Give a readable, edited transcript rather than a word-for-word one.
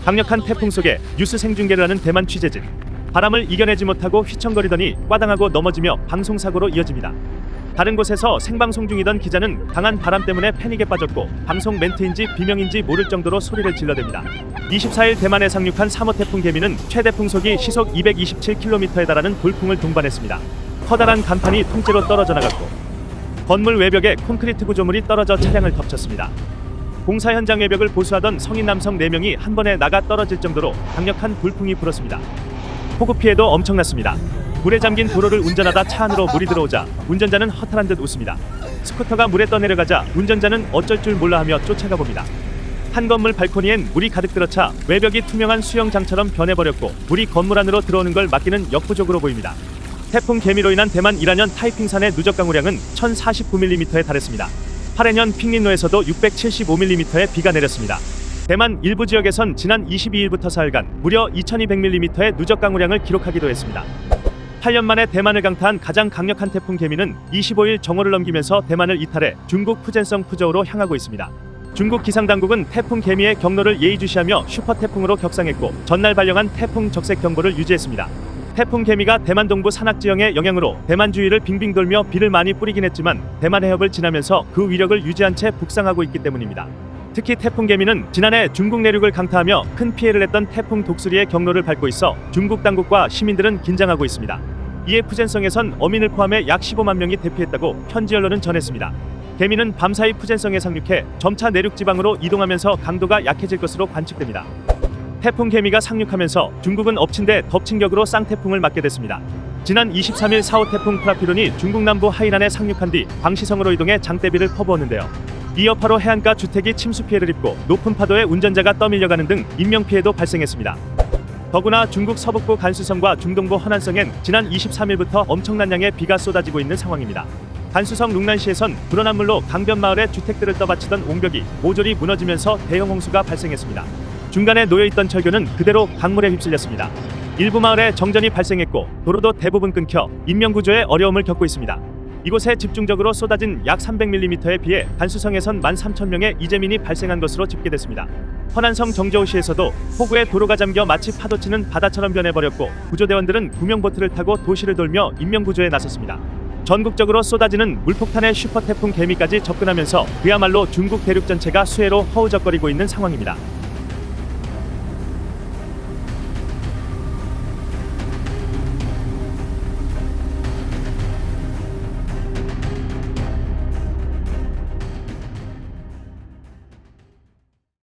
강력한 태풍 속에 뉴스 생중계를 하는 대만 취재진. 바람을 이겨내지 못하고 휘청거리더니 꽈당하고 넘어지며 방송사고로 이어집니다. 다른 곳에서 생방송 중이던 기자는 강한 바람 때문에 패닉에 빠졌고 방송 멘트인지 비명인지 모를 정도로 소리를 질러댑니다. 24일 대만에 상륙한 3호 태풍 개미는 최대 풍속이 시속 227km에 달하는 돌풍을 동반했습니다. 커다란 간판이 통째로 떨어져 나갔고 건물 외벽에 콘크리트 구조물이 떨어져 차량을 덮쳤습니다. 공사 현장 외벽을 보수하던 성인 남성 4명이 한 번에 나가 떨어질 정도로 강력한 돌풍이 불었습니다. 폭우 피해도 엄청났습니다. 물에 잠긴 도로를 운전하다 차 안으로 물이 들어오자 운전자는 허탈한 듯 웃습니다. 스쿠터가 물에 떠내려가자 운전자는 어쩔 줄 몰라 하며 쫓아가 봅니다. 한 건물 발코니엔 물이 가득 들어차 외벽이 투명한 수영장처럼 변해버렸고 물이 건물 안으로 들어오는 걸 막기는 역부족으로 보입니다. 태풍 개미로 인한 대만 1하년 타이핑산의 누적 강우량은 1049mm에 달했습니다. 8해년 핑린노에서도 675mm의 비가 내렸습니다. 대만 일부 지역에선 지난 22일부터 사흘간 무려 2200mm의 누적 강우량을 기록하기도 했습니다. 8년 만에 대만을 강타한 가장 강력한 태풍 개미는 25일 정오를 넘기면서 대만을 이탈해 중국 푸젠성 푸저우로 향하고 있습니다. 중국 기상당국은 태풍 개미의 경로를 예의주시하며 슈퍼태풍으로 격상했고 전날 발령한 태풍 적색 경보를 유지했습니다. 태풍 개미가 대만 동부 산악지형의 영향으로 대만 주위를 빙빙 돌며 비를 많이 뿌리긴 했지만 대만 해협을 지나면서 그 위력을 유지한 채 북상하고 있기 때문입니다. 특히 태풍 개미는 지난해 중국 내륙을 강타하며 큰 피해를 냈던 태풍 독수리의 경로를 밟고 있어 중국 당국과 시민들은 긴장하고 있습니다. 이에 푸젠성에선 어민을 포함해 약 15만 명이 대피했다고 현지 언론은 전했습니다. 개미는 밤사이 푸젠성에 상륙해 점차 내륙 지방으로 이동하면서 강도가 약해질 것으로 관측됩니다. 태풍 개미가 상륙하면서 중국은 엎친 데 덮친 격으로 쌍태풍을 맞게 됐습니다. 지난 23일 4호 태풍 프라피론이 중국 남부 하이난에 상륙한 뒤 광시성으로 이동해 장대비를 퍼부었는데요. 이 여파로 해안가 주택이 침수 피해를 입고 높은 파도에 운전자가 떠밀려가는 등 인명피해도 발생했습니다. 더구나 중국 서북부 간수성과 중동부 허난성엔 지난 23일부터 엄청난 양의 비가 쏟아지고 있는 상황입니다. 간수성 룽난시에선 불어난 물로 강변마을의 주택들을 떠받치던 옹벽이 모조리 무너지면서 대형 홍수가 발생했습니다. 중간에 놓여있던 철교는 그대로 강물에 휩쓸렸습니다. 일부 마을에 정전이 발생했고 도로도 대부분 끊겨 인명구조에 어려움을 겪고 있습니다. 이곳에 집중적으로 쏟아진 약 300mm의 비에 간수성에선 13,000명의 이재민이 발생한 것으로 집계됐습니다. 허난성 정저우시에서도 폭우에 도로가 잠겨 마치 파도치는 바다처럼 변해버렸고 구조대원들은 구명보트를 타고 도시를 돌며 인명구조에 나섰습니다. 전국적으로 쏟아지는 물폭탄의 슈퍼태풍 개미까지 접근하면서 그야말로 중국 대륙 전체가 수해로 허우적거리고 있는 상황입니다.